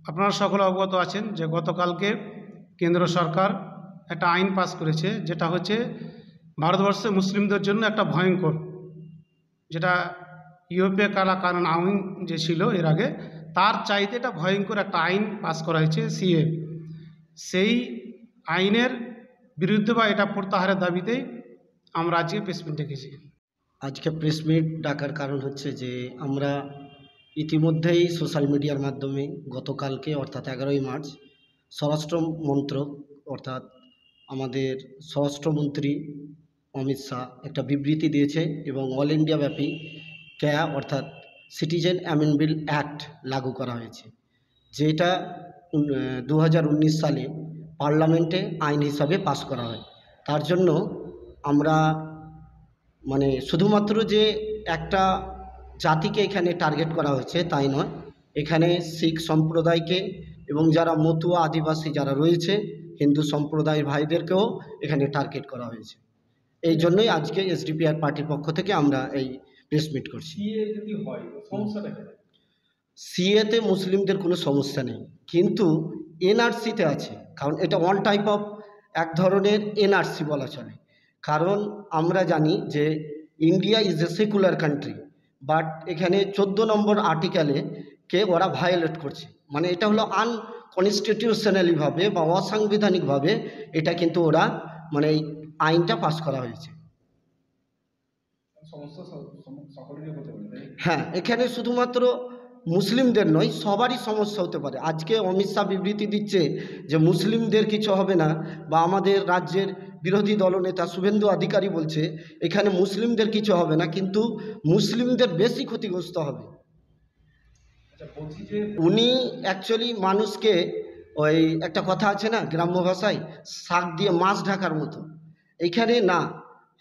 আপনারা সকলে অবগত আছেন যে গতকালকে কেন্দ্র সরকার একটা আইন পাস করেছে, যেটা হচ্ছে ভারতবর্ষে মুসলিমদের জন্য একটা ভয়ঙ্কর, যেটা ইউরোপীয় কালা কানুন আইন যে ছিল এর আগে, তার চাইতে এটা ভয়ঙ্কর একটা আইন পাস করা হয়েছে সিএ। সেই আইনের বিরুদ্ধে বা এটা প্রত্যাহারের দাবিতেই আমরা আজকে প্রেস মিট ডেকেছি। আজকে প্রেস মিট ডাকার কারণ হচ্ছে যে আমরা ইতিমধ্যেই সোশ্যাল মিডিয়ার মাধ্যমে গতকালকে অর্থাৎ 11ই মার্চ স্বরাষ্ট্র মন্ত্রক অর্থাৎ আমাদের স্বরাষ্ট্রমন্ত্রী অমিত শাহ একটা বিবৃতি দিয়েছে এবং অল ইন্ডিয়া ব্যাপী ক্যা অর্থাৎ সিটিজেন অ্যামেন্ডমেন্ট অ্যাক্ট লাগু করা হয়েছে, যেটা 2019 সালে পার্লামেন্টে আইন হিসাবে পাস করা হয়। তার জন্য আমরা শুধুমাত্র যে একটা জাতিকে এখানে টার্গেট করা হয়েছে তাই নয়, এখানে শিখ সম্প্রদায়কে এবং যারা মতুয়া আদিবাসী যারা রয়েছে হিন্দু সম্প্রদায়ের ভাইদেরকেও এখানে টার্গেট করা হয়েছে। এই জন্যই আজকে এসডিপিআর পার্টির পক্ষ থেকে আমরা এই প্রেস মিট করছি। সিএতে মুসলিমদের কোনো সমস্যা নেই, কিন্তু এনআরসিতে আছে, কারণ এটা ওয়ান টাইপ অফ এক ধরনের এনআরসি বলা চলে। কারণ আমরা জানি যে India is a secular country, but এখানে 14 নম্বর আর্টিকেলে কে ওরা ভায়োলেট করছে, এটা হলো আনকনস্টিটিউশনালিভাবে বা অসাংবিধানিকভাবে এটা কিন্তু ওরা এই আইনটা পাস করা হয়েছে। হ্যাঁ, এখানে শুধুমাত্র মুসলিমদের নয়, সবারই সমস্যা হতে পারে। আজকে অমিত শাহ বিবৃতি দিচ্ছে যে মুসলিমদের কিছু হবে না, বা আমাদের রাজ্যের বিরোধী দলনেতা শুভেন্দু অধিকারী বলছে এখানে মুসলিমদের কিছু হবে না, কিন্তু মুসলিমদের বেশি ক্ষতিগ্রস্ত হবে। উনি অ্যাকচুয়ালি মানুষকে ওই একটা কথা আছে না গ্রাম্য ভাষায়, শাক দিয়ে মাছ ঢাকার মতো। এখানে না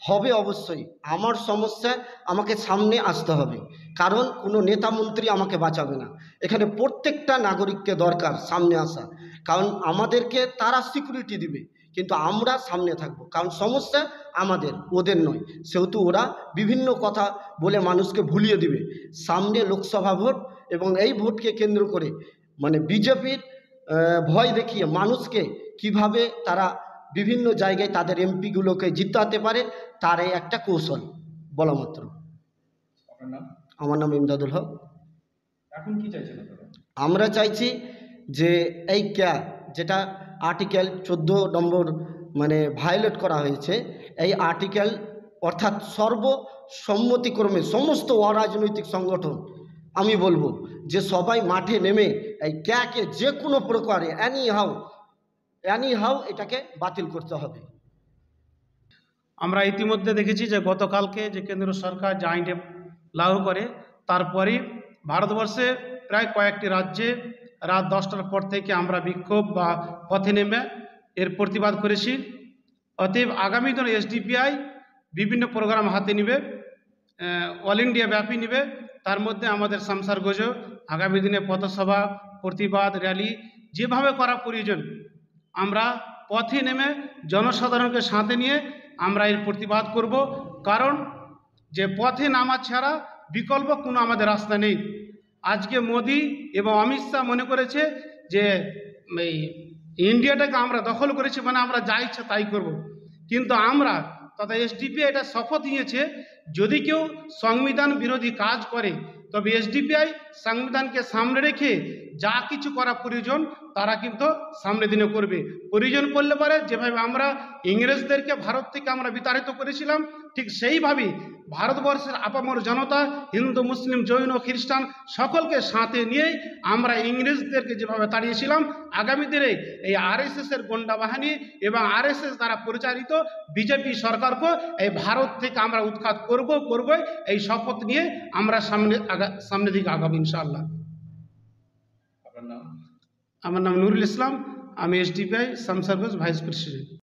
হবে, অবশ্যই আমার সমস্যা আমাকে সামনে আসতে হবে, কারণ কোনো নেতা মন্ত্রী আমাকে বাঁচাবে না। এখানে প্রত্যেকটা নাগরিককে দরকার সামনে আসা, কারণ আমাদেরকে তারা সিকিউরিটি দিবে, কিন্তু আমরা সামনে থাকবো, কারণ সমস্যা আমাদের, ওদের নয়। সেহেতু ওরা বিভিন্ন কথা বলে মানুষকে ভুলিয়ে দিবে। সামনে লোকসভা ভোট, এবং এই ভোটকে কেন্দ্র করে বিজেপির ভয় দেখিয়ে মানুষকে কিভাবে তারা বিভিন্ন জায়গায় তাদের এমপিগুলোকে জিতাতে পারে, তার এই একটা কৌশল বলা মাত্র। আমার নাম ইমদাদুল হক। এখন কি চাইছেন আপনারা? আমরা চাইছি যে এই যেটা আর্টিকেল 14 নম্বর ভায়োলেট করা হয়েছে, এই আর্টিকেল অর্থাৎ সর্বসম্মতিক্রমে সমস্ত অরাজনৈতিক সংগঠন, আমি বলবো যে সবাই মাঠে নেমে এই কে যে কোনো প্রকারে এনি হাউ এটাকে বাতিল করতে হবে। আমরা ইতিমধ্যে দেখেছি যে গতকালকে যে কেন্দ্র সরকার যে আইনটি লাগু করে, তারপরে ভারতবর্ষে প্রায় কয়েকটি রাজ্যে রাত 10টার পর থেকে আমরা বিক্ষোভ বা পথে নেমে এর প্রতিবাদ করেছি। অতএব আগামী দিনে এসডিপিআই বিভিন্ন প্রোগ্রাম হাতে নেবে, অল ইন্ডিয়া ব্যাপী নেবে। তার মধ্যে আমাদের শামসারগঞ্জে আগামী দিনে পথসভা, প্রতিবাদ র্যালি যেভাবে করা প্রয়োজন, আমরা পথে নেমে জনসাধারণকে সাথে নিয়ে আমরা এর প্রতিবাদ করব। কারণ যে পথে নামা ছাড়া বিকল্প কোনো আমাদের রাস্তা নেই। আজকে মোদি এবং অমিত শাহ মনে করেছে যে এই ইন্ডিয়াটাকে আমরা দখল করেছি, আমরা যা ইচ্ছা তাই করব। কিন্তু আমরা তথা এসডিপিআই এটা শপথ নিয়েছে, যদি কেউ সংবিধান বিরোধী কাজ করে তবে এসডিপিআই সংবিধানকে সামনে রেখে যা কিছু করা প্রয়োজন তারা কিন্তু সামনে দিনে করবে। প্রয়োজন পড়লে পারে যেভাবে আমরা ইংরেজদেরকে ভারত থেকে আমরা বিতাড়িত করেছিলাম, ঠিক সেইভাবেই ভারতবর্ষের আপামর জনতা, হিন্দু মুসলিম জৈন খ্রিস্টান সকলকে সাথে নিয়েই আমরা ইংরেজদেরকে যেভাবে তাড়িয়েছিলাম, আগামী দিনে এই আরএসএসের গোন্ডা বাহিনী এবং আরএসএস দ্বারা পরিচালিত বিজেপি সরকারকে এই ভারত থেকে আমরা উৎখাত করব। এই শপথ নিয়ে আমরা সামনে দিকে আগাবো ইনশাআল্লাহ। আমার নাম নুরুল ইসলাম, আমি এসডিপিআই শামসারগঞ্জ ভাইস প্রেসিডেন্ট।